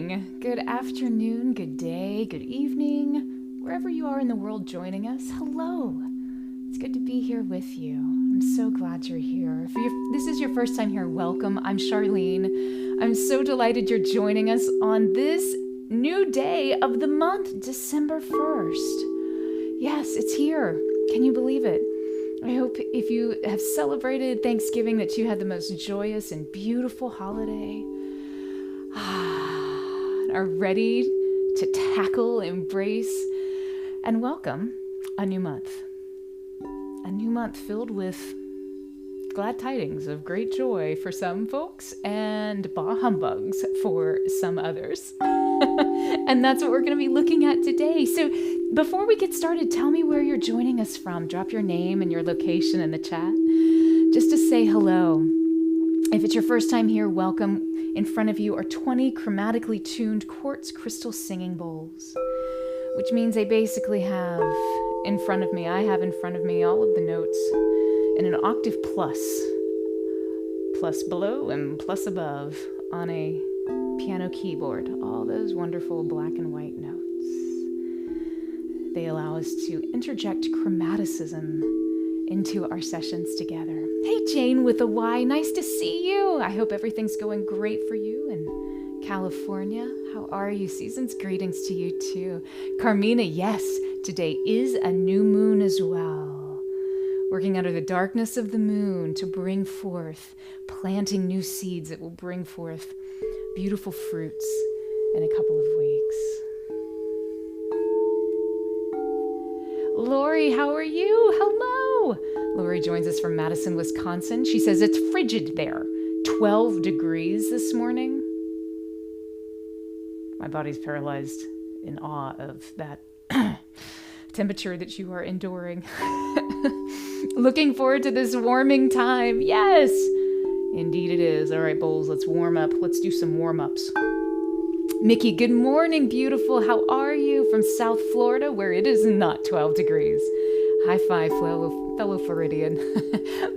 morning, good afternoon, good day, good evening, wherever you are in the world joining us. Hello. It's good to be here with you. I'm so glad you're here. If this is your first time here, welcome. I'm Charlene. I'm so delighted you're joining us on this new day of the month, December 1st. Yes, it's here. Can you believe it? I hope if you have celebrated Thanksgiving that you had the most joyous and beautiful holiday. Are ready to tackle, embrace, and welcome a new month. A new month filled with glad tidings of great joy for some folks and bah humbugs for some others. And that's what we're going to be looking at today. So before we get started, tell me where you're joining us from. Drop your name and your location in the chat just to say hello. If it's your first time here, welcome. In front of you are 20 chromatically tuned quartz crystal singing bowls, which means I basically have in front of me all of the notes in an octave plus below and plus above on a piano keyboard, all those wonderful black and white notes. They allow us to interject chromaticism into our sessions together. Hey, Jane with a Y, nice to see you. I hope everything's going great for you in California. How are you? Season's greetings to you too. Carmina, yes, today is a new moon as well. Working under the darkness of the moon to bring forth, planting new seeds that will bring forth beautiful fruits in a couple of weeks. Lori, how are you? Hello. Lori joins us from Madison, Wisconsin. She says it's frigid there. 12 degrees this morning. My body's paralyzed in awe of that temperature that you are enduring. Looking forward to this warming time. Yes, indeed it is. All right, Bowls, let's warm up. Let's do some warm-ups. Mickey, good morning, beautiful. How are you? From South Florida, where it is not 12 degrees. High five, fellow Floridian.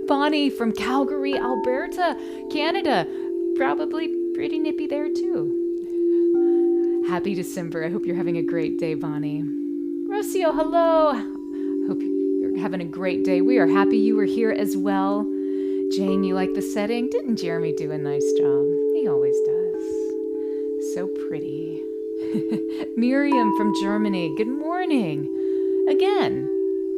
Bonnie from Calgary, Alberta, Canada. Probably pretty nippy there, too. Happy December. I hope you're having a great day, Bonnie. Rocio, hello. Hope you're having a great day. We are happy you were here as well. Jane, you like the setting? Didn't Jeremy do a nice job? He always does. So pretty. Miriam from Germany, good morning. Again,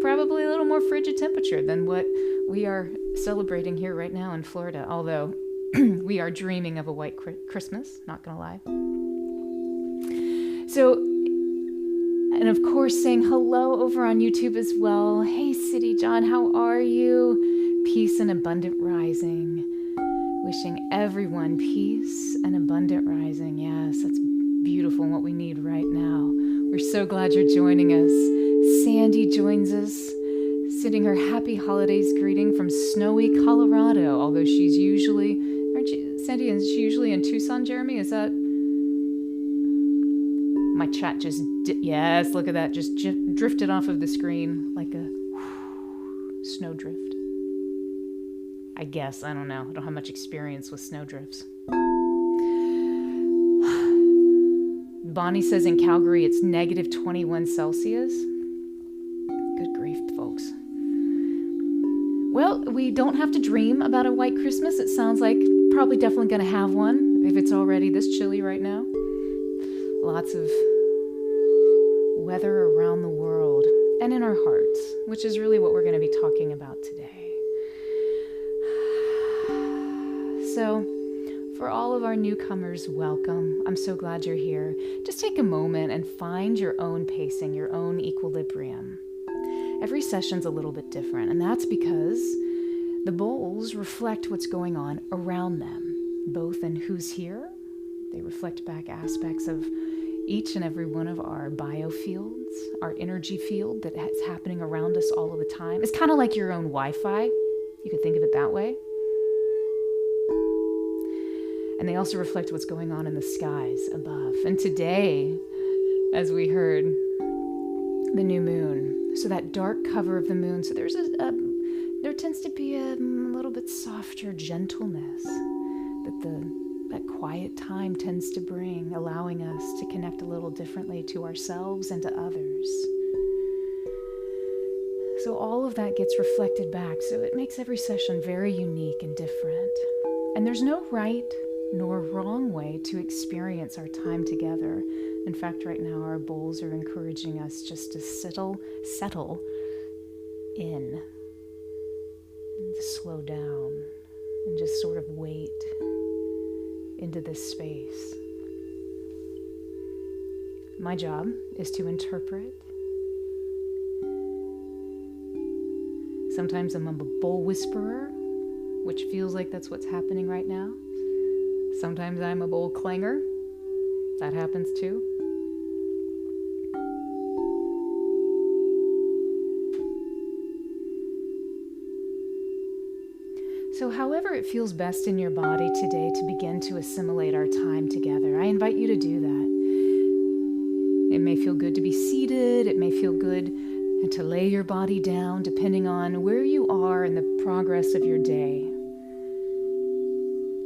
probably a little more frigid temperature than what we are celebrating here right now in Florida, although we are dreaming of a white Christmas, not gonna lie. So, and of course saying hello over on YouTube as well. Hey City John, how are you? Peace and abundant rising. Wishing everyone peace and abundant rising. Yes, that's beautiful and what we need right now. We're so glad you're joining us. Sandy joins us, sending her happy holidays greeting from snowy Colorado, although she's usually, Sandy, is she usually in Tucson, Jeremy? Is that? My chat just, yes, look at that, just drifted off of the screen like a snow drift. I guess, I don't know. I don't have much experience with snowdrifts. Bonnie says in Calgary it's negative 21 Celsius. Good grief, folks. Well, we don't have to dream about a white Christmas. It sounds like probably definitely going to have one if it's already this chilly right now. Lots of weather around the world and in our hearts, which is really what we're going to be talking about today. So, for all of our newcomers, welcome. I'm so glad you're here. Just take a moment and find your own pacing, your own equilibrium. Every session's a little bit different, and that's because the bowls reflect what's going on around them, both in who's here. They reflect back aspects of each and every one of our biofields, our energy field that is happening around us all of the time. It's kind of like your own Wi-Fi. You could think of it that way. And they also reflect what's going on in the skies above. And today, as we heard, the new moon. So that dark cover of the moon. So there tends to be a little bit softer gentleness that the that quiet time tends to bring, allowing us to connect a little differently to ourselves and to others. So all of that gets reflected back, so it makes every session very unique and different. And there's no right nor wrong way to experience our time together. In fact, right now our bowls are encouraging us just to settle in and to slow down and just sort of wait into this space. My job is to interpret. Sometimes I'm a bowl whisperer, which feels like that's what's happening right now. Sometimes I'm a bowl clanger. That happens too. So however it feels best in your body today to begin to assimilate our time together, I invite you to do that. It may feel good to be seated. It may feel good to lay your body down, depending on where you are in the progress of your day.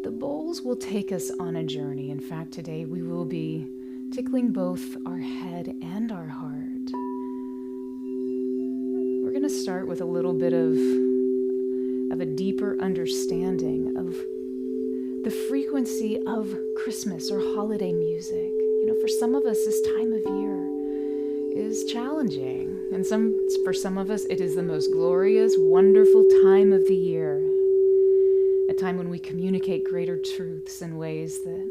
The bowls will take us on a journey. In fact, today we will be tickling both our head and our heart. We're going to start with a little bit of a deeper understanding of the frequency of Christmas or holiday music. For some of us, this time of year is challenging. And for some of us, it is the most glorious, wonderful time of the year. A time when we communicate greater truths in ways that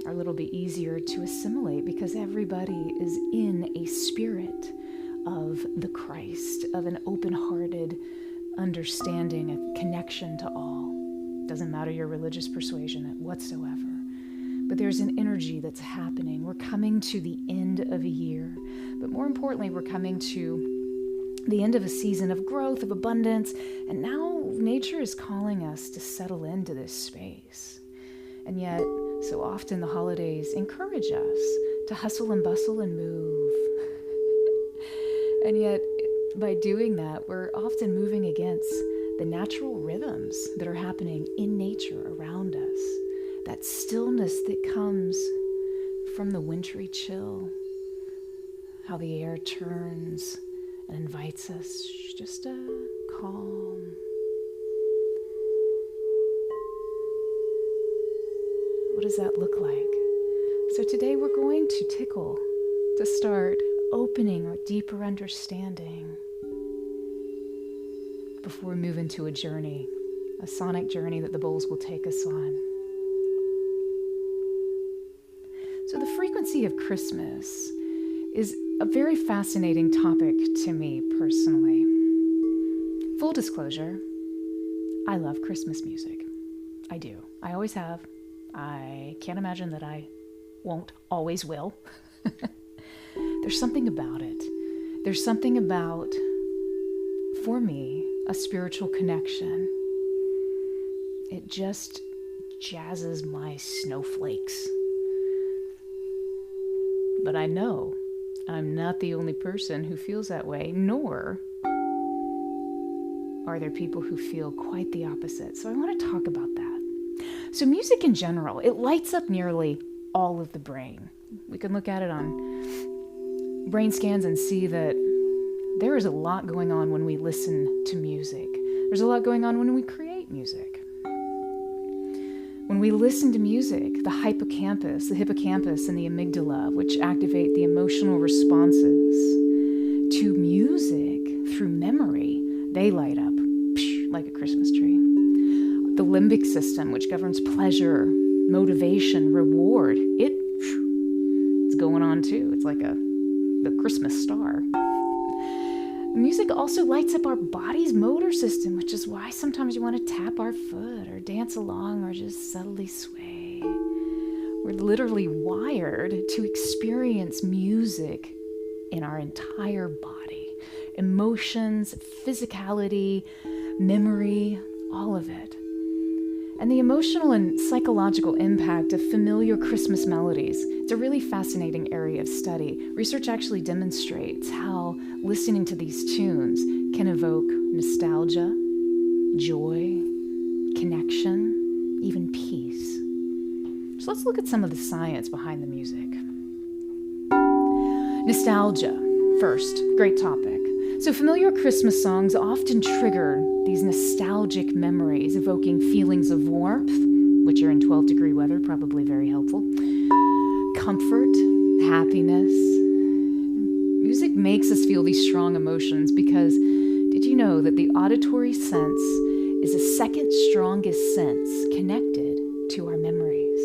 are a little bit easier to assimilate because everybody is in a spirit of the Christ, of an open-hearted understanding, a connection to all. Doesn't matter your religious persuasion whatsoever. But there's an energy that's happening. We're coming to the end of a year. But more importantly, we're coming to the end of a season of growth, of abundance. And now nature is calling us to settle into this space. And yet, so often the holidays encourage us to hustle and bustle and move. And yet, by doing that, we're often moving against the natural rhythms that are happening in nature around us. That stillness that comes from the wintry chill, how the air turns and invites us just to calm. What does that look like? So today we're going to tickle to start opening our deeper understanding before we move into a journey, a sonic journey that the bowls will take us on. So the frequency of Christmas is a very fascinating topic to me personally. Full disclosure, I love Christmas music. I do. I always have. I can't imagine that I won't, always will. There's something about it. There's something about, for me, a spiritual connection. It just jazzes my snowflakes. But I know I'm not the only person who feels that way, nor are there people who feel quite the opposite. So I want to talk about that. So music in general, it lights up nearly all of the brain. We can look at it on brain scans and see that there is a lot going on when we listen to music. There's a lot going on when we create music. When we listen to music, the hippocampus and the amygdala, which activate the emotional responses to music through memory, they light up like a Christmas tree. The limbic system, which governs pleasure, motivation, reward, it's going on too. It's like the Christmas star. Music also lights up our body's motor system, which is why sometimes you want to tap our foot or dance along or just subtly sway. We're literally wired to experience music in our entire body. Emotions, physicality, memory, all of it. And the emotional and psychological impact of familiar Christmas melodies, it's a really fascinating area of study. Research actually demonstrates how listening to these tunes can evoke nostalgia, joy, connection, even peace. So let's look at some of the science behind the music. Nostalgia, first, great topic. So familiar Christmas songs often trigger these nostalgic memories, evoking feelings of warmth, which are in 12-degree weather, probably very helpful, comfort, happiness. Music makes us feel these strong emotions because did you know that the auditory sense is the second strongest sense connected to our memories?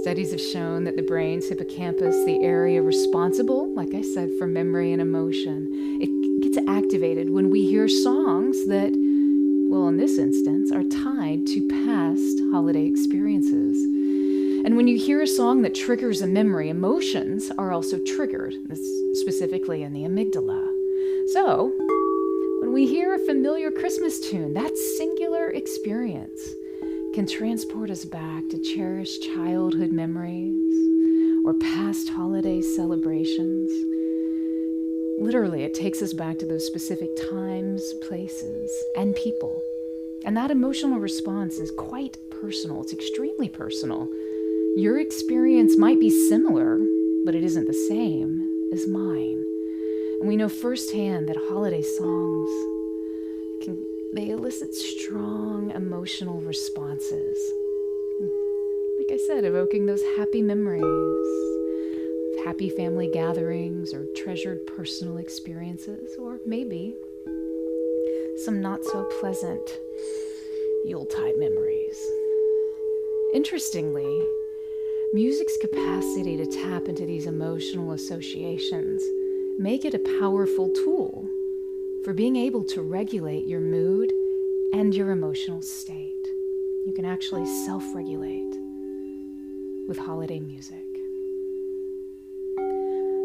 Studies have shown that the brain's hippocampus, the area responsible, like I said, for memory and emotion, it gets activated when we hear songs that, well, in this instance, are tied to past holiday experiences. And when you hear a song that triggers a memory, emotions are also triggered, specifically in the amygdala. So, when we hear a familiar Christmas tune, that singular experience can transport us back to cherished childhood memories or past holiday celebrations. Literally, it takes us back to those specific times, places, and people. And that emotional response is quite personal. It's extremely personal. Your experience might be similar, but it isn't the same as mine. And we know firsthand that holiday songs they elicit strong emotional responses. Like I said, evoking those happy memories of happy family gatherings or treasured personal experiences, or maybe some not so pleasant Yuletide memories. Interestingly, music's capacity to tap into these emotional associations make it a powerful tool for being able to regulate your mood and your emotional state. You can actually self-regulate with holiday music.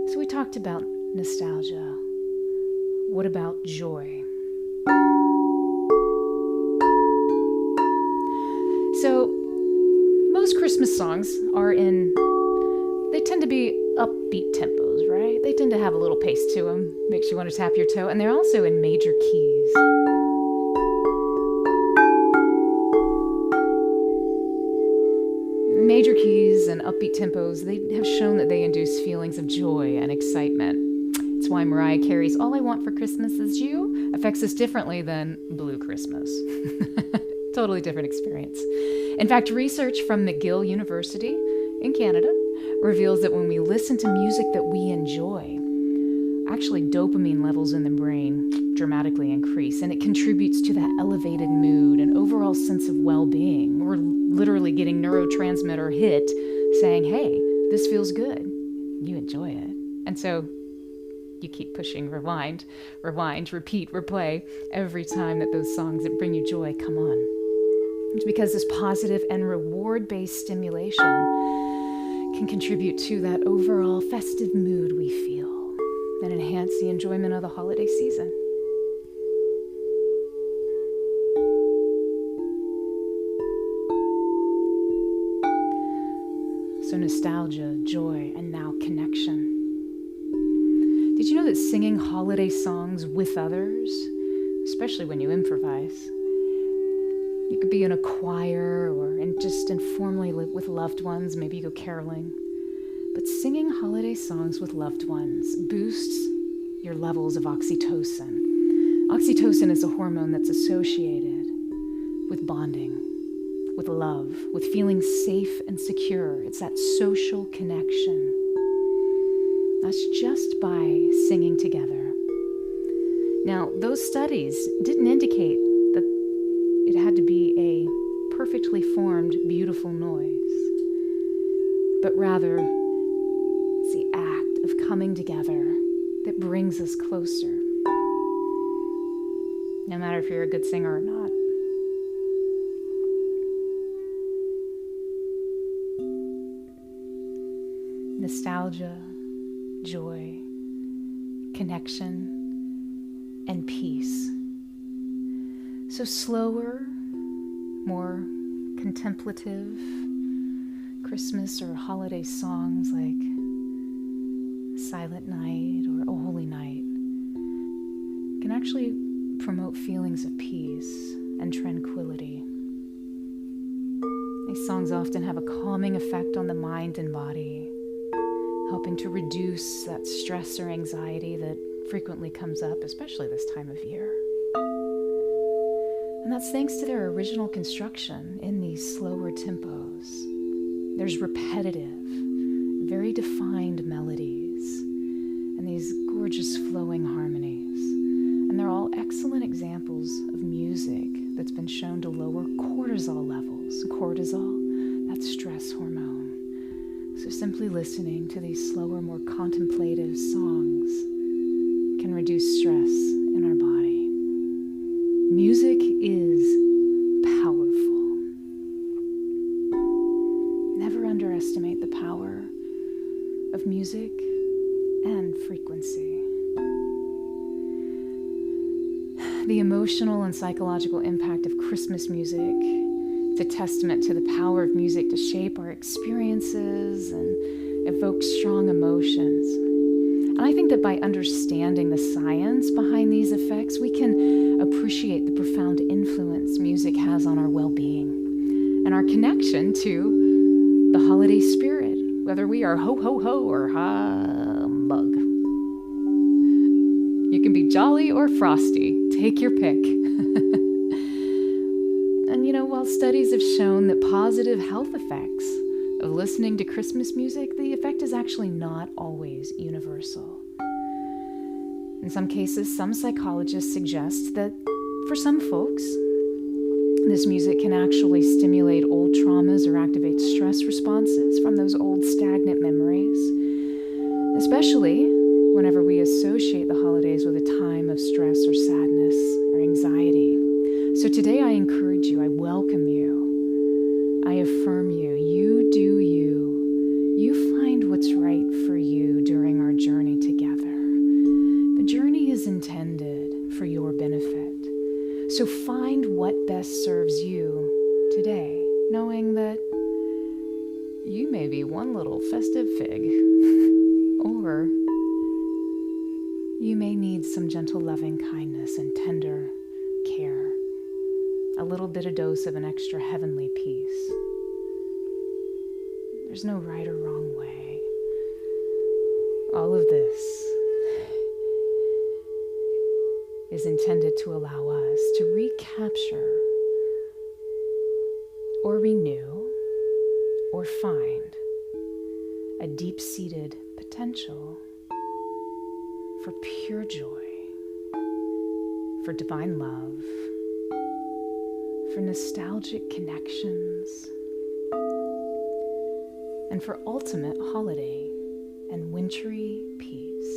So we talked about nostalgia. What about joy? So most Christmas songs they tend to be upbeat tempos, right? They tend to have a little pace to them, makes you want to tap your toe, and they're also in major keys. Major keys and upbeat tempos, they have shown that they induce feelings of joy and excitement. It's why Mariah Carey's All I Want for Christmas Is You affects us differently than Blue Christmas. Totally different experience. In fact, research from McGill University in Canada reveals that when we listen to music that we enjoy, actually dopamine levels in the brain dramatically increase, and it contributes to that elevated mood and overall sense of well-being. We're literally getting neurotransmitter hit saying, hey, this feels good. You enjoy it. And so you keep pushing rewind, repeat, replay every time that those songs that bring you joy come on. It's because this positive and reward-based stimulation can contribute to that overall festive mood we feel and enhance the enjoyment of the holiday season. So nostalgia, joy, and now connection. Did you know that singing holiday songs with others, especially when you improvise, you could be in a choir or just informally with loved ones, maybe you go caroling, but singing holiday songs with loved ones boosts your levels of oxytocin. Oxytocin is a hormone that's associated with bonding, with love, with feeling safe and secure. It's that social connection. That's just by singing together. Now, those studies didn't indicate that it had to be a perfectly formed, beautiful noise, but rather it's the act of coming together that brings us closer, no matter if you're a good singer or not. Nostalgia, joy, connection, and peace. So slower, more contemplative Christmas or holiday songs like Silent Night or O Holy Night can actually promote feelings of peace and tranquility. These songs often have a calming effect on the mind and body, helping to reduce that stress or anxiety that frequently comes up, especially this time of year. And that's thanks to their original construction in these slower tempos. There's repetitive, very defined melodies, and these gorgeous flowing harmonies. And they're all excellent examples of music that's been shown to lower cortisol levels. Cortisol, that's stress hormone. So simply listening to these slower, more contemplative songs can reduce stress in our body. Music is powerful. Never underestimate the power of music and frequency. The emotional and psychological impact of Christmas music, it's a testament to the power of music to shape our experiences and evoke strong emotions. And I think that by understanding the science behind these effects, we can appreciate the profound influence music has on our well-being and our connection to the holiday spirit, whether we are ho-ho-ho or humbug. You can be jolly or frosty. Take your pick. And while studies have shown that positive health effects of listening to Christmas music, the effect is actually not always universal. In some cases, some psychologists suggest that for some folks, this music can actually stimulate old traumas or activate stress responses from those old stagnant memories, especially whenever we associate the holidays with a time of stress or sadness or anxiety. So today I encourage you, I welcome you, I affirm you, you do you. You find what's right for you during our journey together. The journey is intended for your benefit. So find what best serves you today, knowing that you may be one little festive fig, or you may need some gentle loving kindness and tender care, a little bit of dose of an extra heavenly peace. There's no right or wrong way. All of this is intended to allow us to recapture or renew or find a deep-seated potential for pure joy, for divine love, for nostalgic connections, and for ultimate holiday and wintry peace.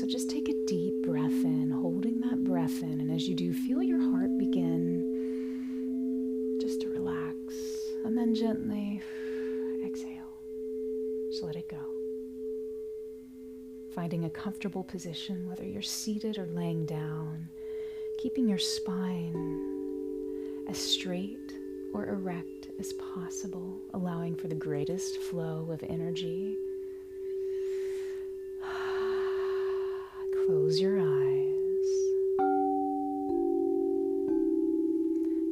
So just take a deep breath in, holding that breath in, and as you do, feel your heart begin just to relax, and then gently exhale. Just let it go. Finding a comfortable position, whether you're seated or laying down, keeping your spine as straight or erect as possible, allowing for the greatest flow of energy. Close your eyes.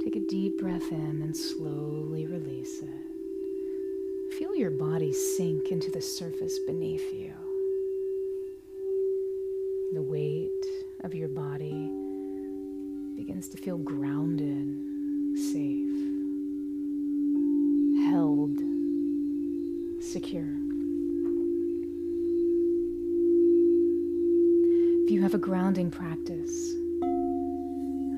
Take a deep breath in and slowly release it. Feel your body sink into the surface beneath you. The weight of your body begins to feel grounded, safe, held, secure. If you have a grounding practice,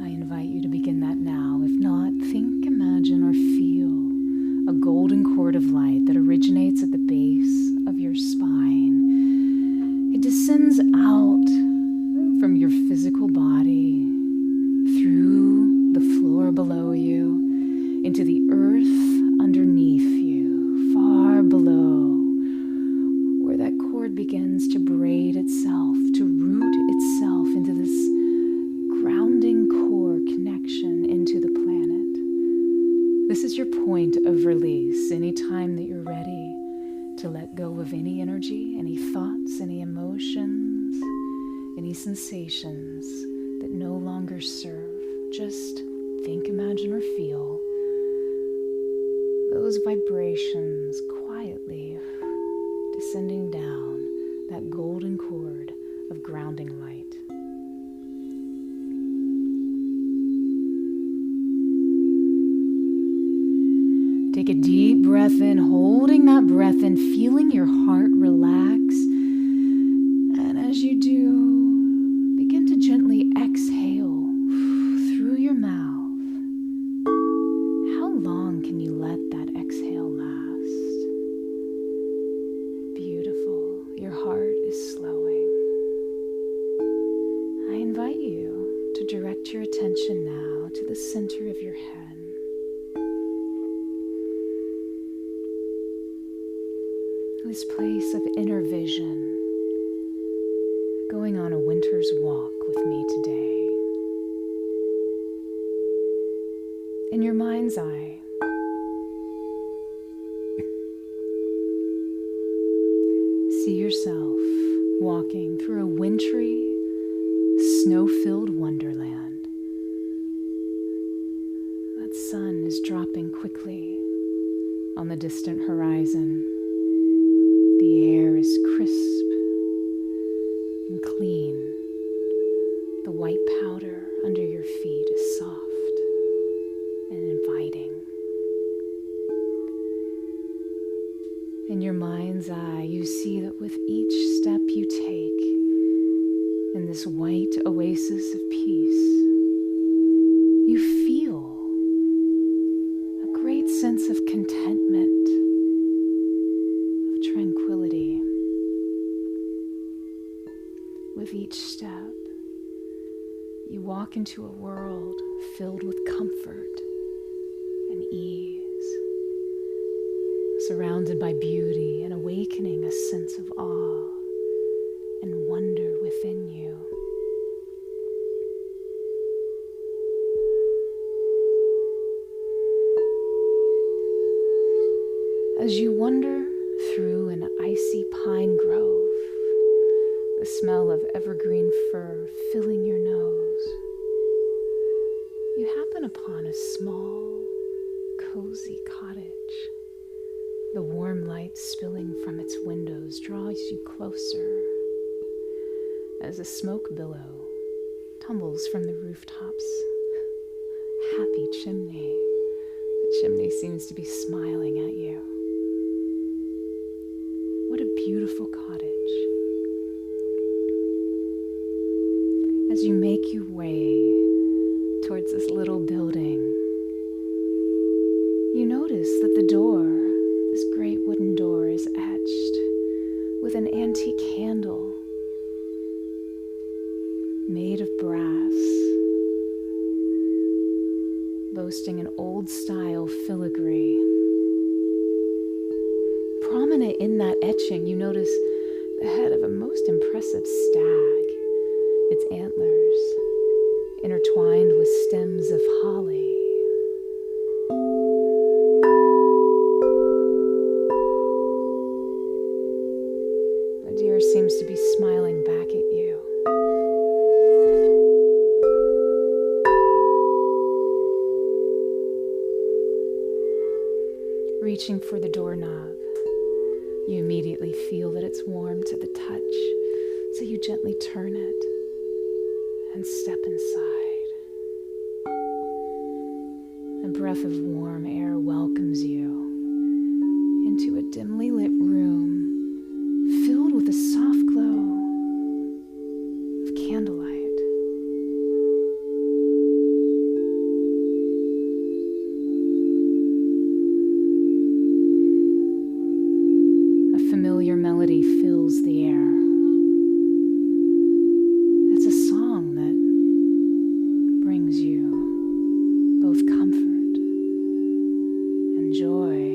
I invite you to begin that now. If not, think, imagine, or feel a golden cord of light that originates at the base of your spine. It descends out from your physical body, through the floor below you, into the earth underneath you, far below, where that cord begins to braid itself, to root itself into this grounding core connection into the planet. This is your point of release. Anytime that you're ready to let go of any energy, any thoughts, any emotions, any sensations, that no longer serve. Just think, imagine, or feel those vibrations quietly descending down that golden cord of grounding light. Take a deep breath in, holding that breath in, feeling your heart relax. And as you do, begin to gently exhale through your mouth. How long can you let that exhale last? Beautiful. Your heart is slowing. I invite you to direct your attention now to the center of your head. This place of inner vision, going on a winter's walk with me today. In your mind's eye, see yourself walking through a wintry, snow-filled wonderland. That sun is dropping quickly on the distant horizon. The air is crisp and clean. The white powder under your feet is soft and inviting. In your mind's eye, you see that with each step you take in this white oasis of peace, you feel a great sense of contentment, tranquility. With each step, you walk into a world filled with comfort and ease, surrounded by beauty and awakening a sense of awe and wonder within you. As you wander through an icy pine grove, the smell of evergreen fir filling your nose, you happen upon a small, cozy cottage. The warm light spilling from its windows draws you closer as a smoke billow tumbles from the rooftops. Happy chimney. The chimney seems to be smiling at you. What a beautiful cottage. As you make your way towards this little building, you notice that the door, this great wooden door, is etched with an antique candle made of brass, boasting an old-style filigree. Prominent in that etching, you notice the head of a most impressive stag, its antlers intertwined with stems of holly. The deer seems to be smiling back at you. Reaching for the doorknob, you immediately feel that it's warm to the touch, so you gently turn it and step inside. A breath of warm air welcomes you into a dimly lit room filled with a soft glow of candlelight. A familiar melody fills the air. It's a song that brings you both comfort and joy.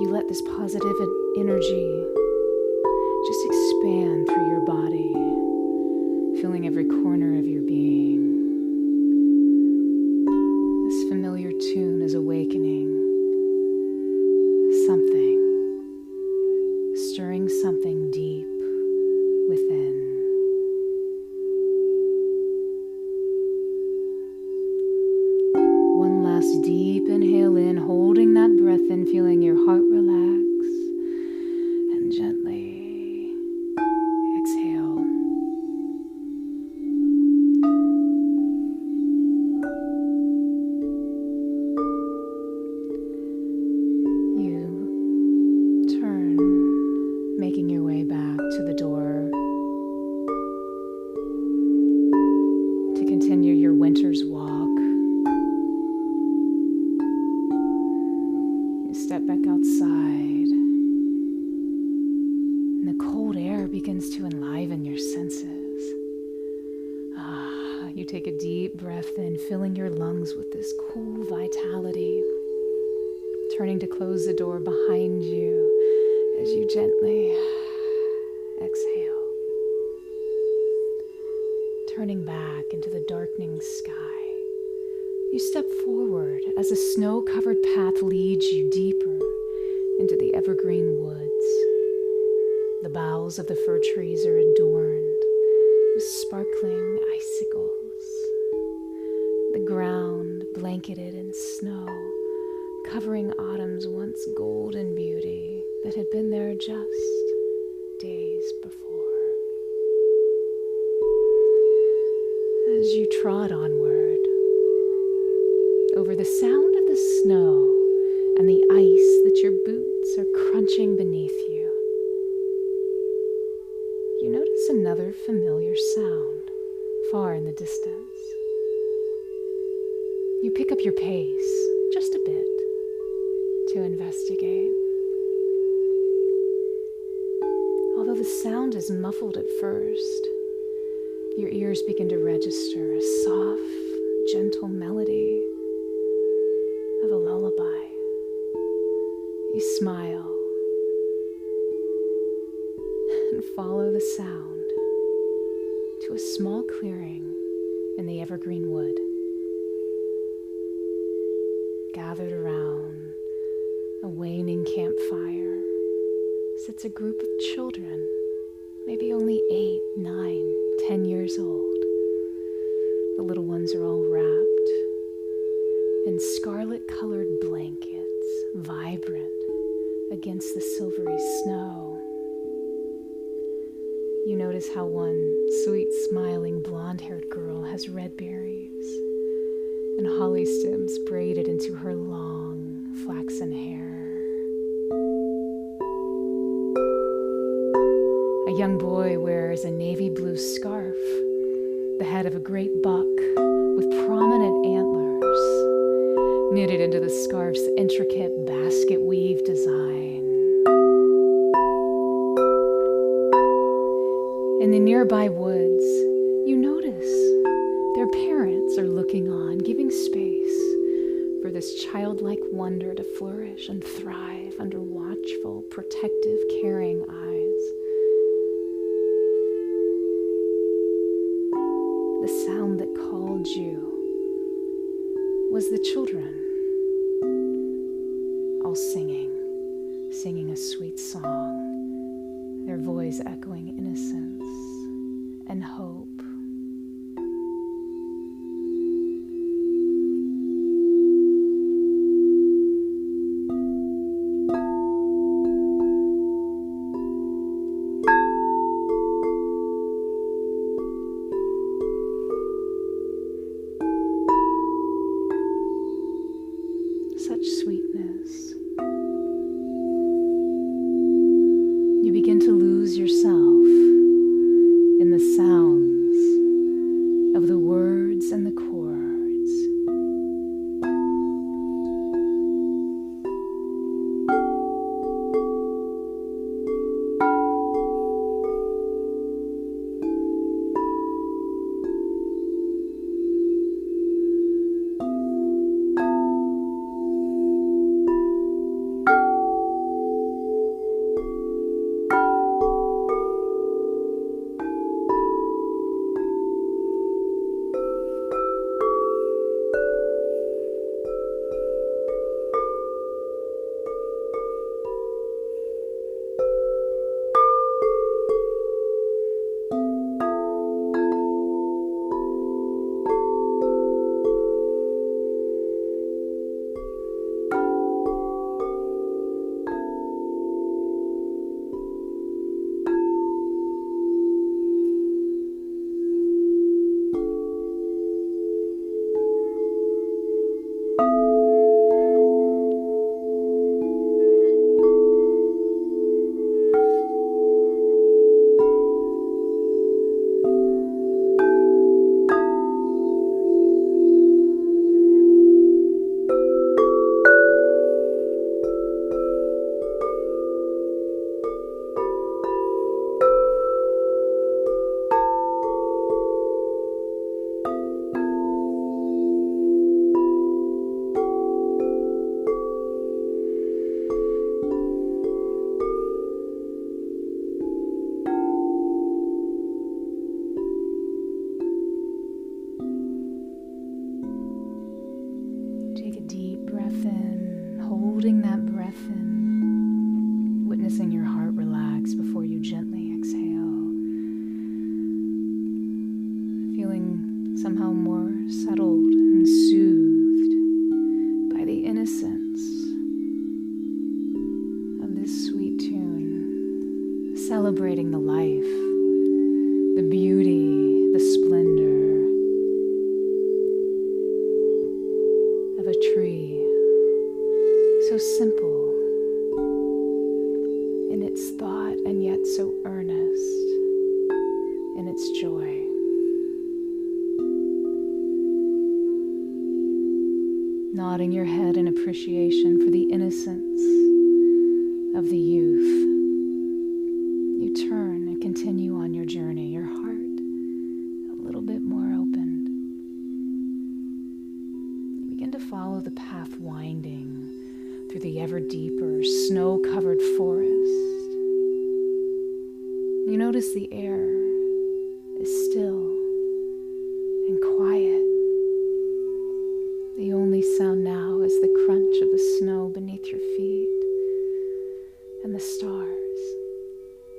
You let this positive energy just expand through your body, filling every corner of your being. This familiar tune is awakening something, stirring something deep within. One last deep inhale in, holding that breath in, feeling your heart relax, and gently exhale. You turn, making your way back to the door to continue your winter's walk. You step back outside, and the cold air begins to enliven your senses. You take a deep breath in, filling your lungs with this cool vitality, turning to close the door behind you as you gently exhale, turning back into the darkening sky. You step forward as a snow-covered path leads you deeper into the evergreen woods. The boughs of the fir trees are adorned with sparkling icicles. The ground blanketed in snow, covering autumn's once golden beauty that had been there just days before. As you trod onward, over the sound of the snow and the ice that your boots are crunching beneath you, you notice another familiar sound far in the distance. You pick up your pace just a bit to investigate. Although the sound is muffled at first, your ears begin to register a soft, gentle melody of a lullaby. You smile and follow the sound to a small clearing in the evergreen wood. Gathered around a waning campfire sits a group of children, maybe only 8, 9, 10 years old. The little ones are all wrapped in scarlet-colored blankets, vibrant against the silvery snow. You notice how one sweet, smiling, blonde-haired girl has red berries and holly stems braided into her long, flaxen hair. A young boy wears a navy blue scarf, the head of a great buck with prominent antlers, knitted into the scarf's intricate basket weave design. In the nearby woods, you notice their parents are looking on, giving space for this childlike wonder to flourish and thrive under watchful, protective, caring eyes. The sound that called you was the children, all singing a sweet song, their voice echoing innocence and hope. Such sweetness. You begin to lose yourself in the sounds of the words and the chords. celebrating the life, the beauty, the splendor of a tree, so simple in its thought and yet so earnest in its joy. Nodding your head in appreciation for the innocence of the youth, you turn and continue on your journey, your heart a little bit more opened. You begin to follow the path winding through the ever deeper, snow-covered forest. You notice the air is still and quiet. The only sound now is the crunch of the snow beneath your feet and the stars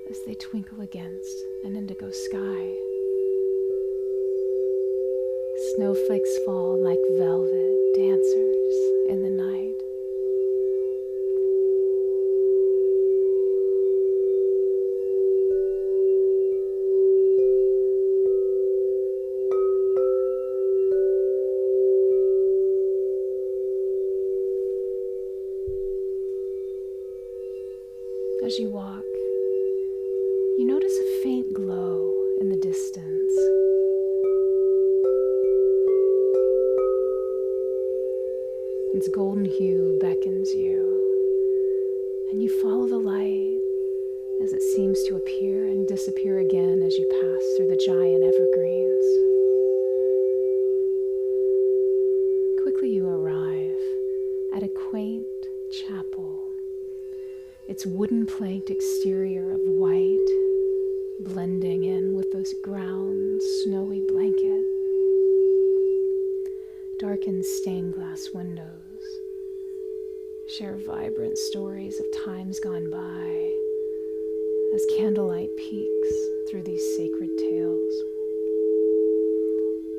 as they twinkle against an indigo sky. Snowflakes fall like velvet dancers in the night. As you walk, you notice a faint glow in the distance. Its golden hue beckons you, and you follow the light as it seems to appear and disappear again as you pass through the giant evergreens. Quickly you arrive at a quaint chapel. Its wooden planked exterior of white blending in with those ground snowy blanket. Darkened stained glass windows share vibrant stories of times gone by as candlelight peeks through these sacred tales.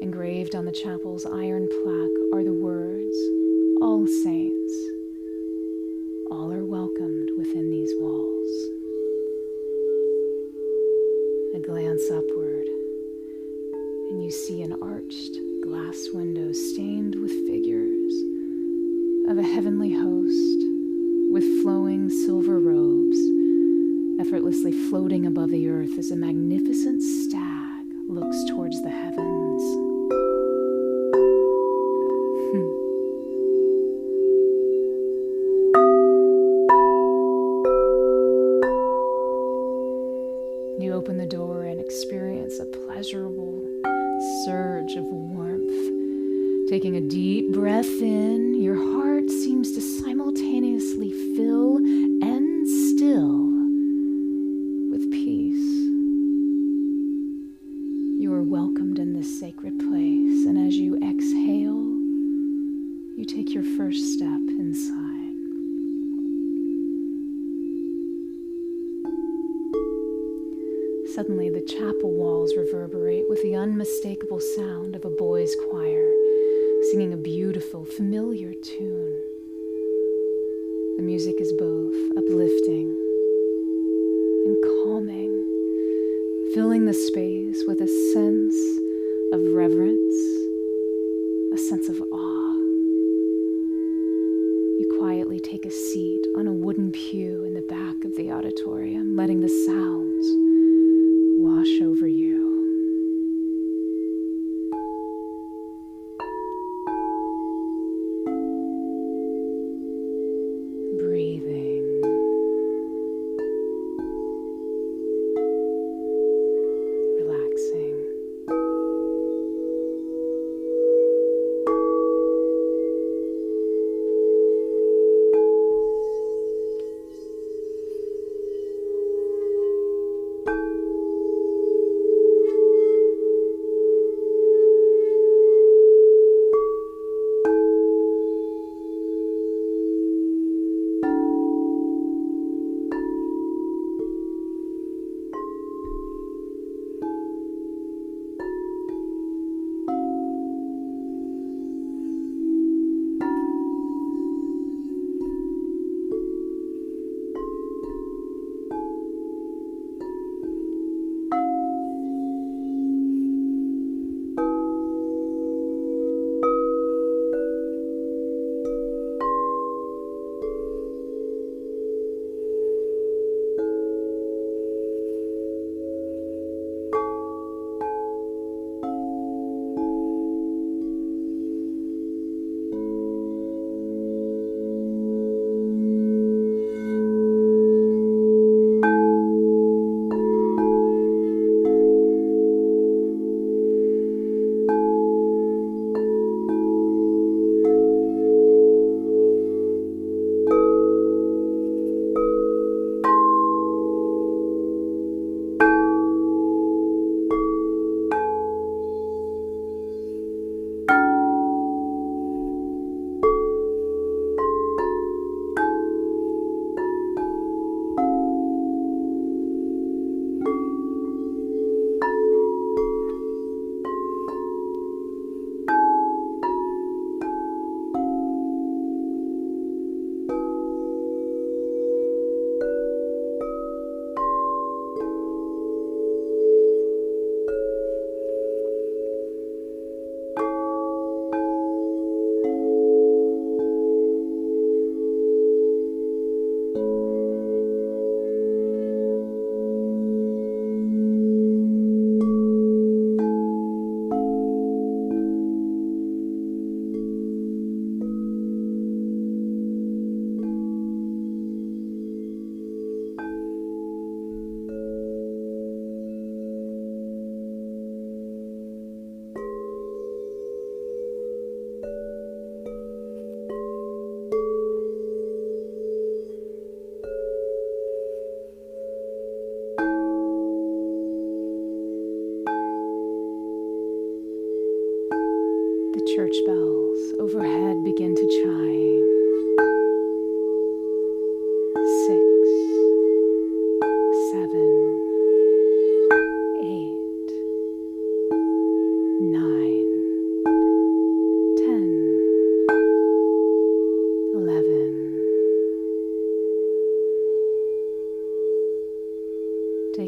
Engraved on the chapel's iron plaque are the words, "All saints, all are welcomed within these walls." A glance upward, and you see an arched glass window stained with figures of a heavenly host with flowing silver robes, effortlessly floating above the earth as a magnificent stag looks towards the heavens. You open the door and experience a pleasurable surge of warmth. Taking a deep breath in, your heart seems to simultaneously fill and still with peace. You are welcomed in this sacred place, and as you exhale, you take your first step inside. Suddenly, the chapel walls reverberate with the unmistakable sound of a boys' choir singing a beautiful, familiar tune. The music is both uplifting and calming, filling the space with a sense of reverence, a sense of awe. You quietly take a seat on a wooden pew in the back of the auditorium, letting the sounds wash over you. Breathing. Relaxing.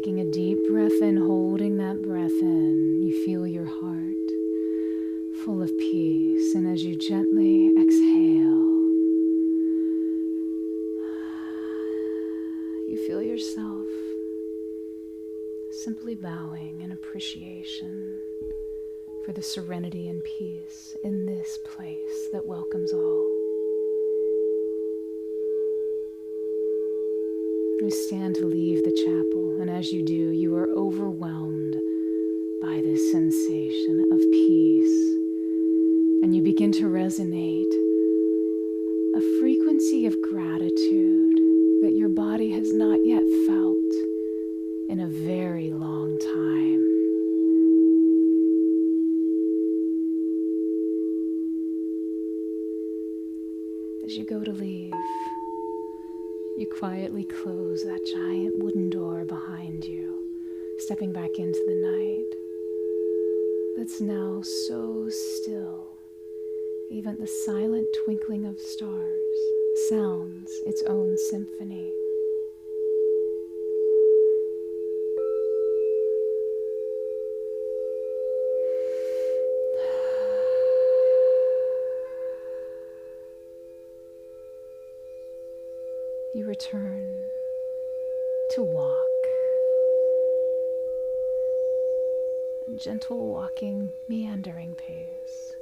Taking a deep breath in, holding that breath in, you feel your heart full of peace. And as you gently exhale, you feel yourself simply bowing in appreciation for the serenity and peace in this place that welcomes all. You stand to leave the chapel, and as you do, you are overwhelmed by this sensation of peace, and you begin to resonate a frequency of gratitude that your body has not yet felt in a very long time. As you go to leave, you quietly close that giant wooden door behind you, stepping back into the night that's now so still. Even the silent twinkling of stars sounds its own symphony. You return to walk, a gentle walking, meandering pace,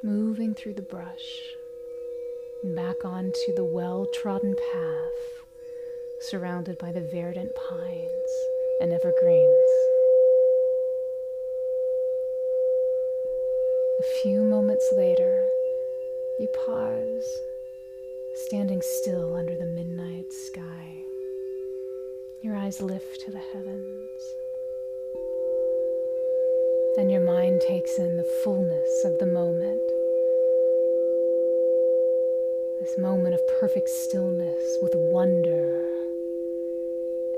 moving through the brush and back onto the well-trodden path surrounded by the verdant pines and evergreens. A few moments later, you pause, standing still under the midnight sky. Your eyes lift to the heavens, and your mind takes in the fullness of the moment. This moment of perfect stillness with wonder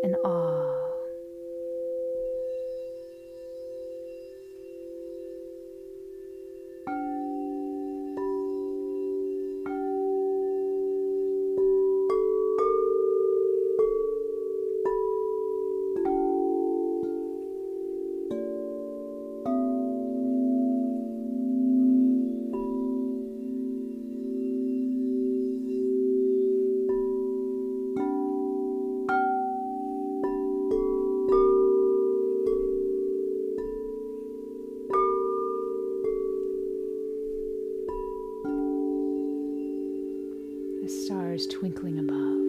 and awe. Stars twinkling above.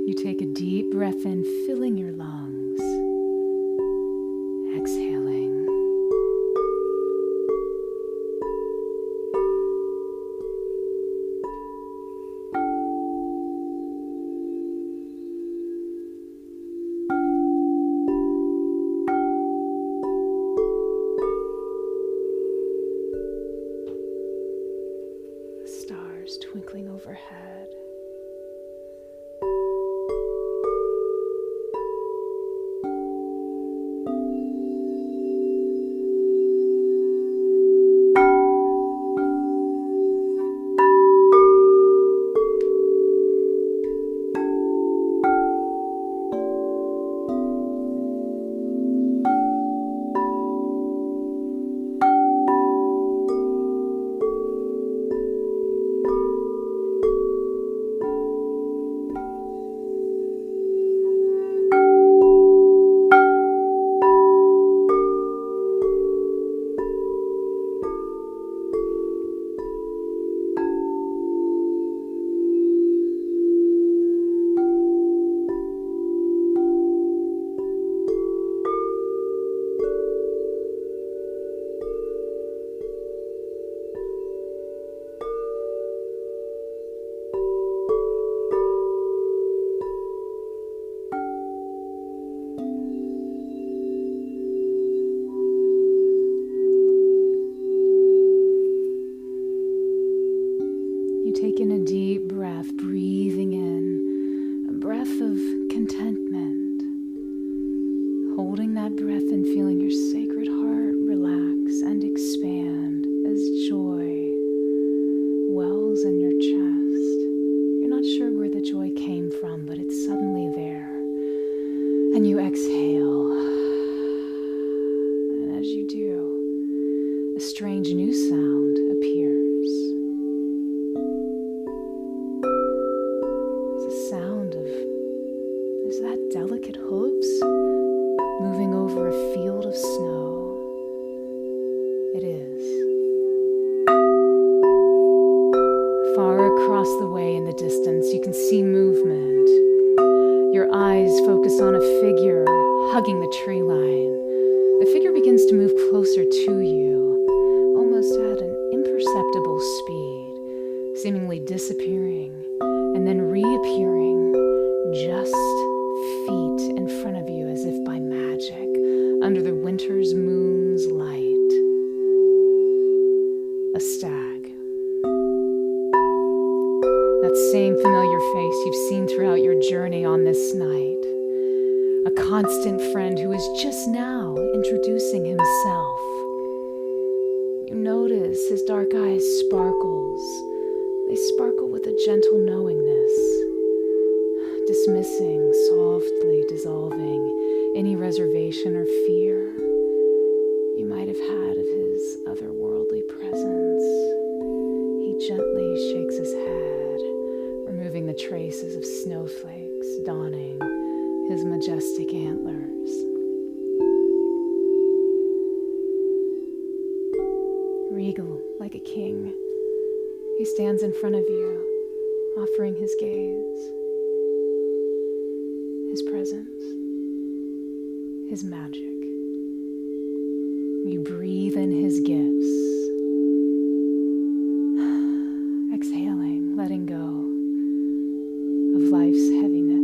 You take a deep breath in, filling your lungs, exhaling. Twinkling overhead. see movement. Your eyes focus on a figure hugging the tree line. The figure begins to move closer to you, almost at an imperceptible speed, seemingly disappearing and then reappearing just feet in front of you as if by magic under the winter's moon's light. A stag. That same familiar face you've seen throughout your journey on this night. A constant friend who is just now introducing himself. You notice his dark eyes sparkles. They sparkle with a gentle knowingness, dismissing, softly dissolving any reservation or fear you might have had of his otherworldly presence. He gently shakes his head, removing the traces of snowflakes donning his majestic antlers. Regal like a king, he stands in front of you, offering his gaze, his presence, his magic. You breathe in his gifts, exhaling, letting go of life's heaviness.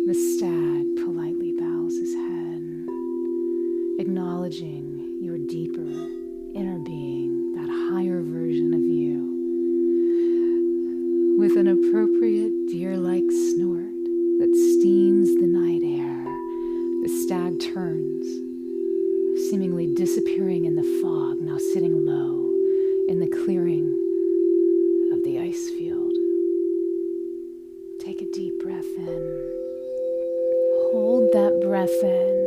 The stag politely bows his head, acknowledging your deeper inner being, that higher version of you. With an appropriate deer-like snort that steams the night air, the stag turns, seemingly disappearing in the fog, now sitting low in the clearing of the ice field. Take a deep breath in. Hold that breath in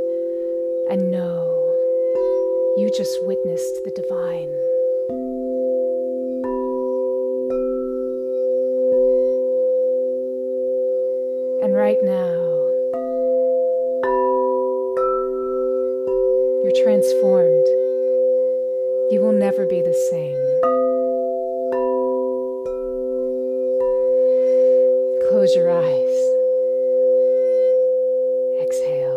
and know you just witnessed the divine. And right now, you're transformed You will never be the same. Close your eyes. Exhale.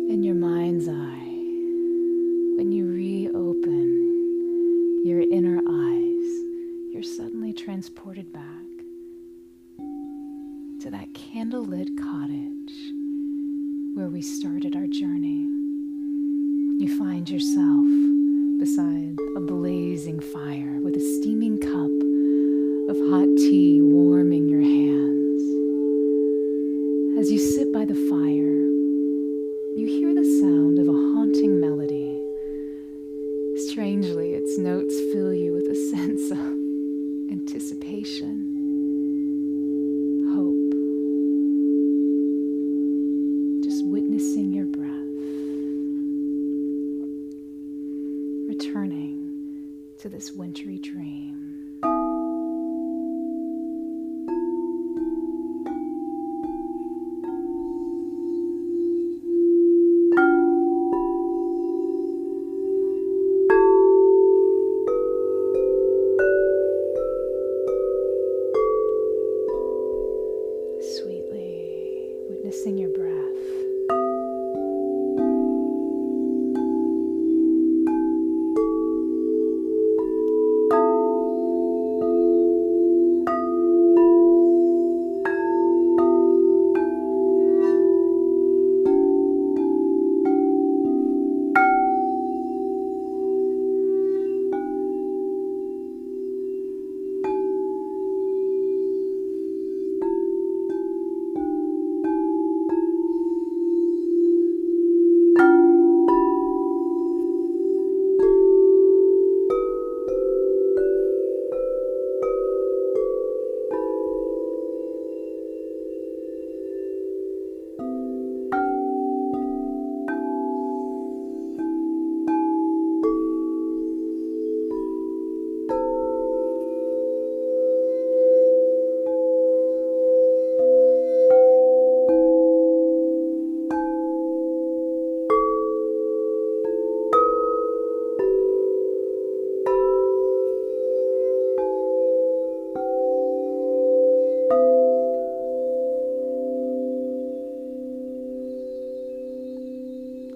In your mind's eye, when you reopen your inner eyes, you're suddenly transported back to that candlelit cottage where we started our journey. You find yourself beside a blazing fire with a steaming cup of hot tea warming your hands. As you sit by the fire, you hear the sound of a haunting melody. Strangely, its notes fill you with a sense of anticipation, hope, just witnessing your breath, returning to this wintry dream. Witnessing your breath.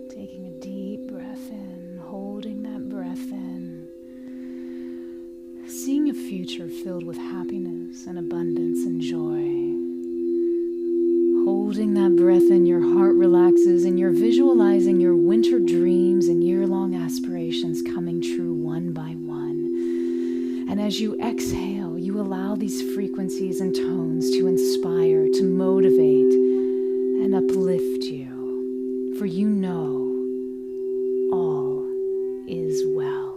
Taking a deep breath in, holding that breath in, seeing a future filled with happiness and abundance and joy. Holding that breath in, your heart relaxes and you're visualizing your winter dreams and year-long aspirations coming true one by one. And as you exhale, you allow these frequencies and tones to inspire, to motivate, and uplift you. For you know all is well.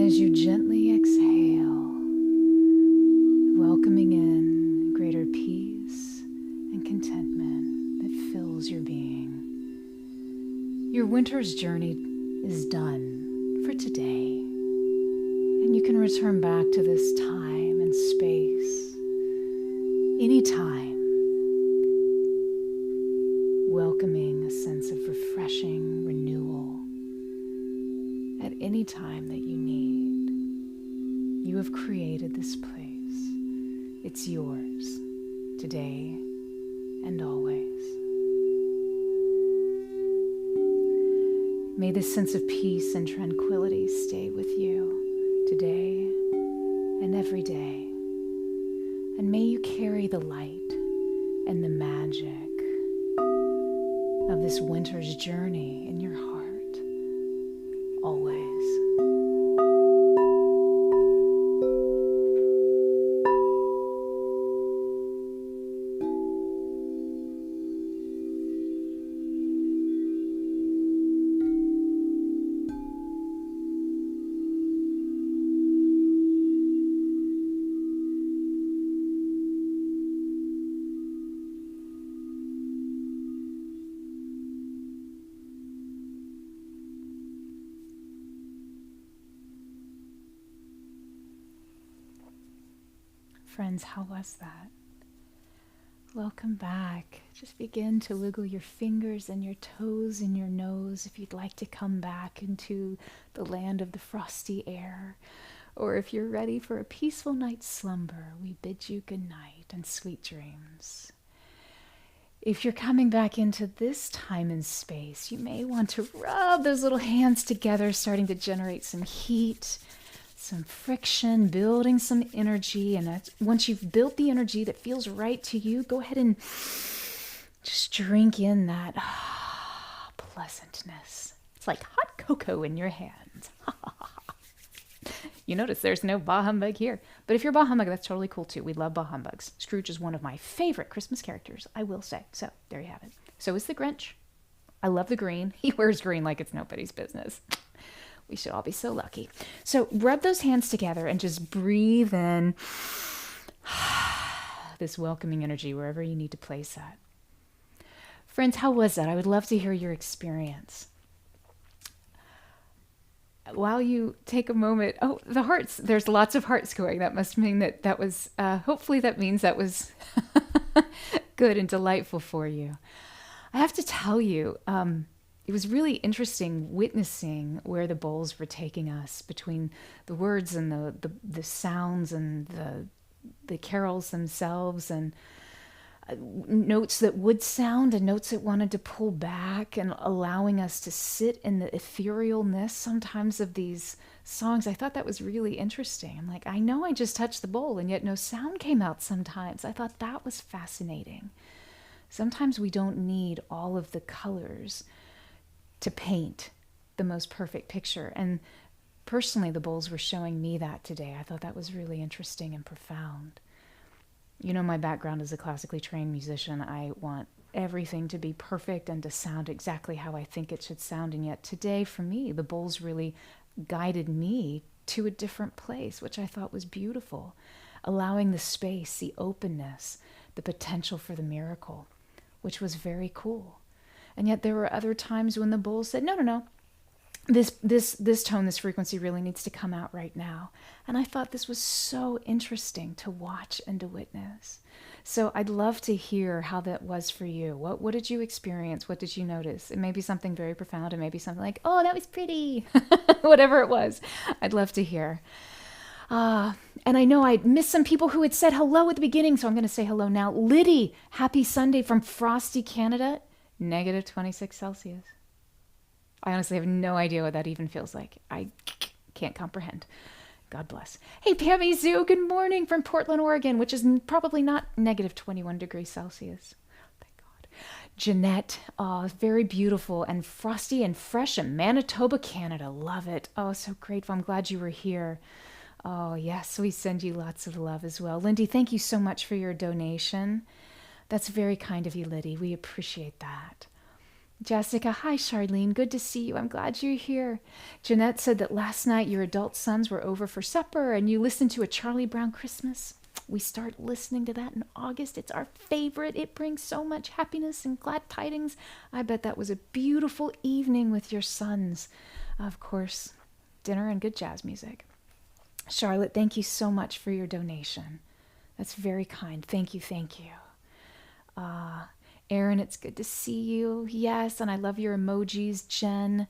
As you gently exhale, welcoming in greater peace and contentment that fills your being. Your winter's journey is done for today, and you can return back to this time and space anytime, welcoming a sense of refreshing renewal at any time that you need. have created this place. It's yours, today and always. May this sense of peace and tranquility stay with you today and every day. And may you carry the light and the magic of this winter's journey in your heart, always. Friends, how was that? Welcome back. Just begin to wiggle your fingers and your toes and your nose if you'd like to come back into the land of the frosty air. Or if you're ready for a peaceful night's slumber, we bid you good night and sweet dreams. If you're coming back into this time and space, you may want to rub those little hands together, starting to generate some heat, some friction, building some energy. And once you've built the energy that feels right to you, go ahead and just drink in that pleasantness. It's like hot cocoa in your hands. You notice there's no bah humbug here. But if you're bah humbug, that's totally cool too. We love bah humbugs. Scrooge is one of my favorite Christmas characters, I will say. So there you have it. So is the Grinch. I love the green. He wears green like it's nobody's business. We should all be so lucky. So rub those hands together and just breathe in this welcoming energy wherever you need to place that. Friends, how was that? I would love to hear your experience. While you take a moment, the hearts, there's lots of hearts going. That must mean that was, hopefully that means that was good and delightful for you. I have to tell you, it was really interesting witnessing where the bowls were taking us between the words and the sounds and the carols themselves, and notes that would sound and notes that wanted to pull back, and allowing us to sit in the etherealness sometimes of these songs. I thought that was really interesting. I'm like, I know I just touched the bowl and yet no sound came out sometimes. I thought that was fascinating. Sometimes we don't need all of the colors to paint the most perfect picture. And personally, the bowls were showing me that today. I thought that was really interesting and profound. You know, my background as a classically trained musician, I want everything to be perfect and to sound exactly how I think it should sound. And yet today, for me, the bowls really guided me to a different place, which I thought was beautiful, allowing the space, the openness, the potential for the miracle, which was very cool. And yet there were other times when the bowl said, no, this tone, this frequency really needs to come out right now. And I thought this was so interesting to watch and to witness. So I'd love to hear how that was for you. What did you experience? What did you notice? It may be something very profound. It may be something like, oh, that was pretty. Whatever it was. I'd love to hear. And I know I missed some people who had said hello at the beginning, so I'm going to say hello now. Liddy, happy Sunday from frosty Canada. Negative 26 Celsius. I honestly have no idea what that even feels like. I can't comprehend. God bless. Hey, Pammy Zoo, good morning from Portland, Oregon, which is probably not negative 21 degrees Celsius. Thank God. Jeanette, very beautiful and frosty and fresh in Manitoba, Canada. Love it. Oh, so grateful. I'm glad you were here. Oh, yes, we send you lots of love as well. Lindy, thank you so much for your donation. That's very kind of you, Liddy. We appreciate that. Jessica, hi, Charlene. Good to see you. I'm glad you're here. Jeanette said that last night your adult sons were over for supper and you listened to a Charlie Brown Christmas. We start listening to that in August. It's our favorite. It brings so much happiness and glad tidings. I bet that was a beautiful evening with your sons. Of course, dinner and good jazz music. Charlotte, thank you so much for your donation. That's very kind. Thank you, thank you. Erin, it's good to see you. Yes, and I love your emojis. Jen,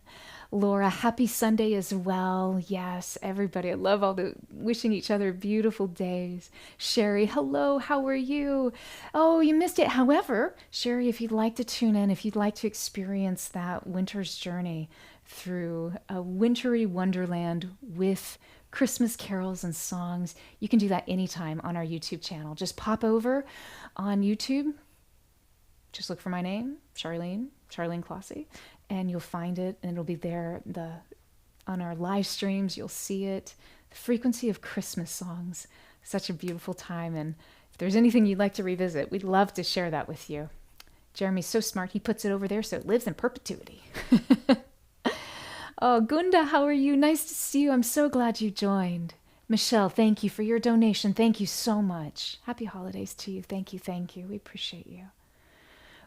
Laura, happy Sunday as well. Yes, everybody. I love all the wishing each other beautiful days. Sherry, hello, how are you? Oh, you missed it. However, Sherry, if you'd like to tune in, if you'd like to experience that winter's journey through a wintry wonderland with Christmas carols and songs, you can do that anytime on our YouTube channel. Just pop over on YouTube. Just look for my name, Charleene Closshey, and you'll find it, and it'll be there. On our live streams, you'll see it. The frequency of Christmas songs, such a beautiful time. And if there's anything you'd like to revisit, we'd love to share that with you. Jeremy's so smart, he puts it over there so it lives in perpetuity. Oh, Gunda, how are you? Nice to see you. I'm so glad you joined. Michelle, thank you for your donation. Thank you so much. Happy holidays to you. Thank you, thank you. We appreciate you.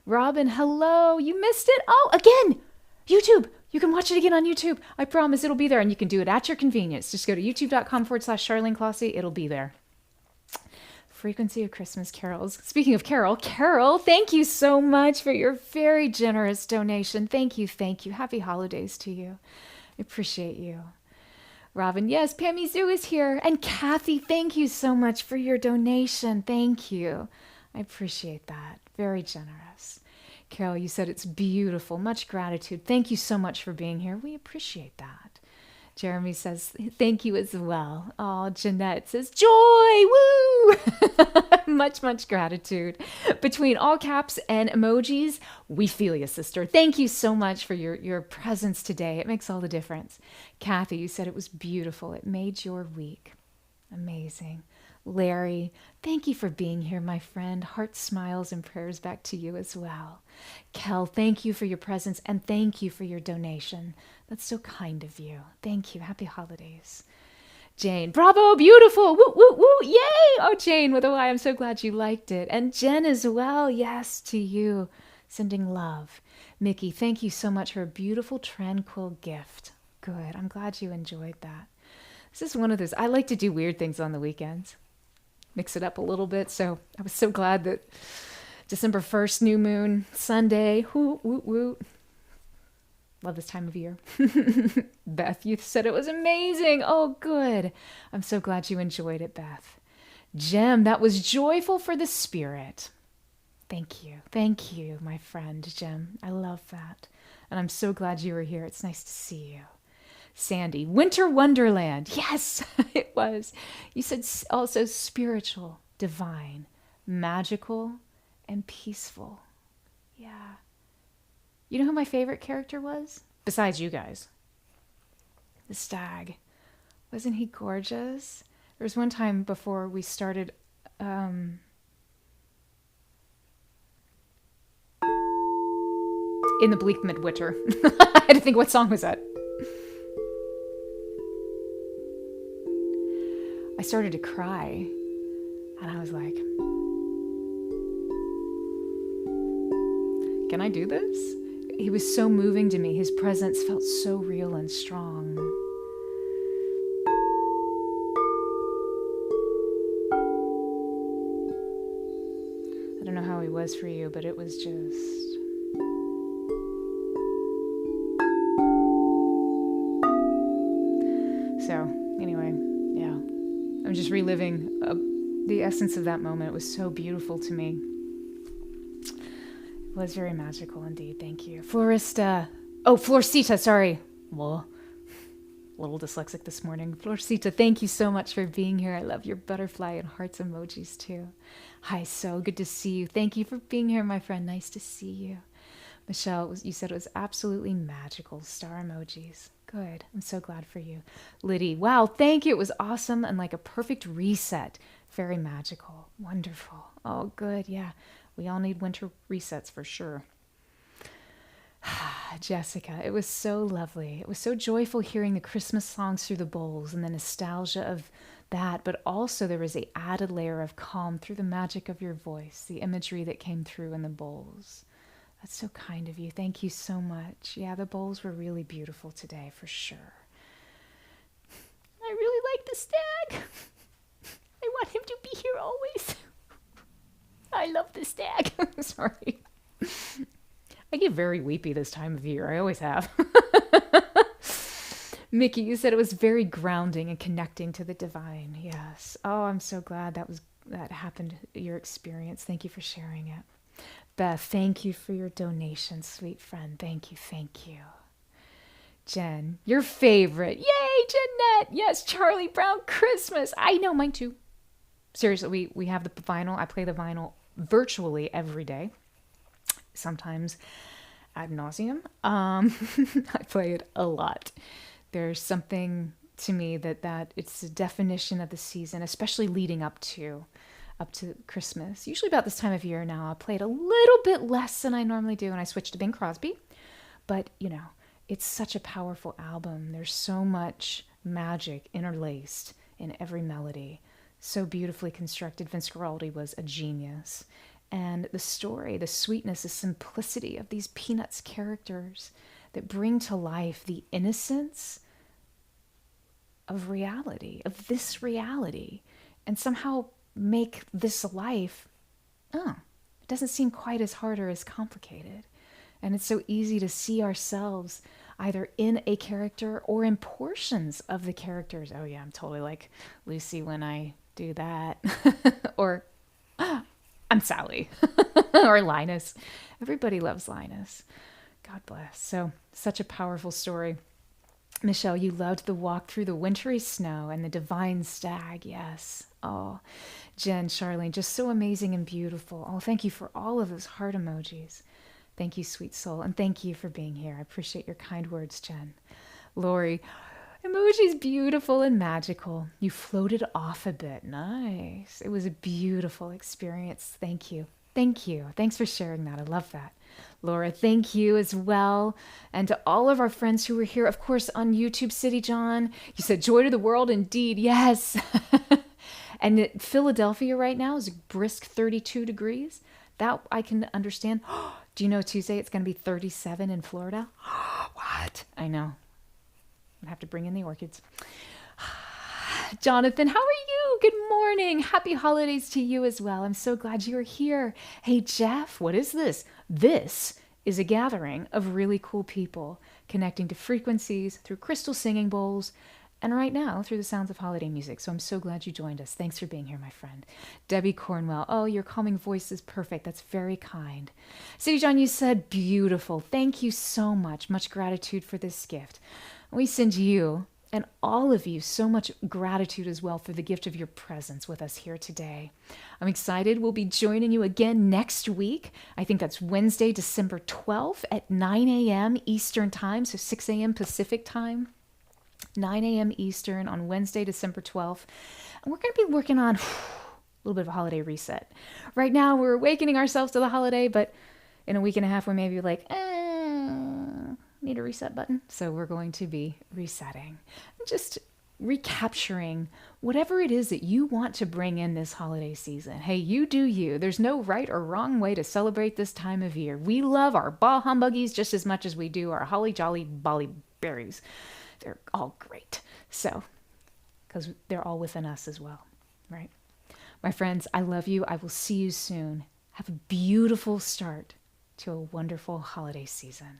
Robin, hello. You missed it? Oh, again, YouTube. You can watch it again on YouTube. I promise it'll be there, and you can do it at your convenience. Just go to youtube.com/Charleene Closshey. It'll be there. Frequency of Christmas carols. Speaking of Carol, thank you so much for your very generous donation. Thank you, thank you. Happy holidays to you. I appreciate you. Robin, yes, Pammy Zoo is here. And Kathy, thank you so much for your donation. Thank you. I appreciate that. Very generous. Carol, you said it's beautiful. Much gratitude. Thank you so much for being here. We appreciate that. Jeremy says, thank you as well. Oh, Jeanette says, joy, woo! much gratitude. Between all caps and emojis, we feel you, sister. Thank you so much for your presence today. It makes all the difference. Kathy, you said it was beautiful. It made your week. Amazing. Larry, thank you for being here, my friend. Heart smiles and prayers back to you as well. Kel, thank you for your presence and thank you for your donation. That's so kind of you. Thank you. Happy holidays. Jane, bravo, beautiful. Woo, woo, woo. Yay. Oh, Jane with a Y. I'm so glad you liked it. And Jen as well. Yes, to you. Sending love. Mickey, thank you so much for a beautiful, tranquil gift. Good. I'm glad you enjoyed that. This is one of those, I like to do weird things on the weekends. Mix it up a little bit. So I was so glad that December 1st, new moon, Sunday, woot, woot, woot. Love this time of year. Beth, you said it was amazing. Oh, good. I'm so glad you enjoyed it, Beth. Jem, that was joyful for the spirit. Thank you. Thank you, my friend, Jem. I love that. And I'm so glad you were here. It's nice to see you. Sandy, Winter Wonderland. Yes, it was. You said also spiritual, divine, magical, and peaceful. Yeah. You know who my favorite character was? Besides you guys. The Stag. Wasn't he gorgeous? There was one time before we started in the bleak midwinter. I had to think, what song was that? I started to cry, and I was like, can I do this? He was so moving to me. His presence felt so real and strong. I don't know how he was for you, but it was just... So, anyway, yeah. I'm just reliving the essence of that moment. It was so beautiful to me. It was very magical indeed. Thank you. Florcita, sorry. Well, a little dyslexic this morning. Florcita, thank you so much for being here. I love your butterfly and hearts emojis too. Hi, so good to see you. Thank you for being here, my friend. Nice to see you. Michelle, you said it was absolutely magical. Star emojis. Good. I'm so glad for you. Liddy, wow, thank you. It was awesome and like a perfect reset. Very magical. Wonderful. Oh, good. Yeah. We all need winter resets for sure. Jessica, it was so lovely. It was so joyful hearing the Christmas songs through the bowls and the nostalgia of that, but also there was an added layer of calm through the magic of your voice, the imagery that came through in the bowls. That's so kind of you. Thank you so much. Yeah, the bowls were really beautiful today, for sure. I really like the Stag. I want him to be here always. I love the Stag. Sorry. I get very weepy this time of year. I always have. Mickey, you said it was very grounding and connecting to the divine. Yes. Oh, I'm so glad that happened, your experience. Thank you for sharing it. Beth, thank you for your donation, sweet friend. Thank you, thank you. Jen, your favorite. Yay, Jeanette. Yes, Charlie Brown Christmas. I know, mine too. Seriously, we have the vinyl. I play the vinyl virtually every day. Sometimes ad nauseum. I play it a lot. There's something to me that it's the definition of the season, especially leading up to Christmas. Usually about this time of year now, I play it a little bit less than I normally do, and I switched to Bing Crosby. But, it's such a powerful album. There's so much magic interlaced in every melody. So beautifully constructed. Vince Guaraldi was a genius. And the story, the sweetness, the simplicity of these Peanuts characters that bring to life the innocence of reality, of this reality, and somehow make this life, it doesn't seem quite as hard or as complicated. And it's so easy to see ourselves either in a character or in portions of the characters. Oh yeah, I'm totally like Lucy when I do that. Or I'm Sally. Or Linus. Everybody loves Linus. God bless. So, such a powerful story. Michelle, you loved the walk through the wintry snow and the divine stag. Yes. Oh, Jen, Charlene, just so amazing and beautiful. Oh, thank you for all of those heart emojis. Thank you, sweet soul. And thank you for being here. I appreciate your kind words, Jen. Lori, emojis beautiful and magical. You floated off a bit. Nice. It was a beautiful experience. Thank you. Thank you. Thanks for sharing that. I love that. Laura, thank you as well. And to all of our friends who were here, of course, on YouTube City, John, you said joy to the world indeed. Yes. And Philadelphia right now is a brisk 32 degrees. That I can understand. Do you know Tuesday it's going to be 37 in Florida? What? I know. I have to bring in the orchids. Jonathan, how are you? Good morning. Happy holidays to you as well. I'm so glad you are here. Hey, Jeff, what is this? This is a gathering of really cool people connecting to frequencies through crystal singing bowls and right now through the sounds of holiday music. So I'm so glad you joined us. Thanks for being here, my friend. Debbie Cornwell, oh, your calming voice is perfect. That's very kind. City John, you said beautiful. Thank you so much. Much gratitude for this gift. We send you and all of you so much gratitude as well for the gift of your presence with us here today. I'm excited. We'll be joining you again next week. I think that's Wednesday, December 12th at 9 a.m. Eastern Time, so 6 a.m. Pacific Time. 9 a.m. Eastern on Wednesday, December 12th. And we're going to be working on a little bit of a holiday reset. Right now, we're awakening ourselves to the holiday, but in a week and a half, we may be like, need a reset button. So we're going to be resetting, just recapturing whatever it is that you want to bring in this holiday season. Hey, you do you. There's no right or wrong way to celebrate this time of year. We love our bah humbuggies just as much as we do our holly jolly bolly berries. They're all great. So, because they're all within us as well, right? My friends, I love you. I will see you soon. Have a beautiful start to a wonderful holiday season.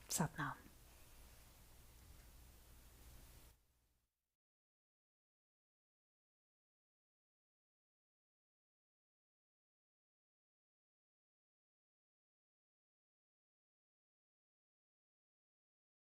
Satnam.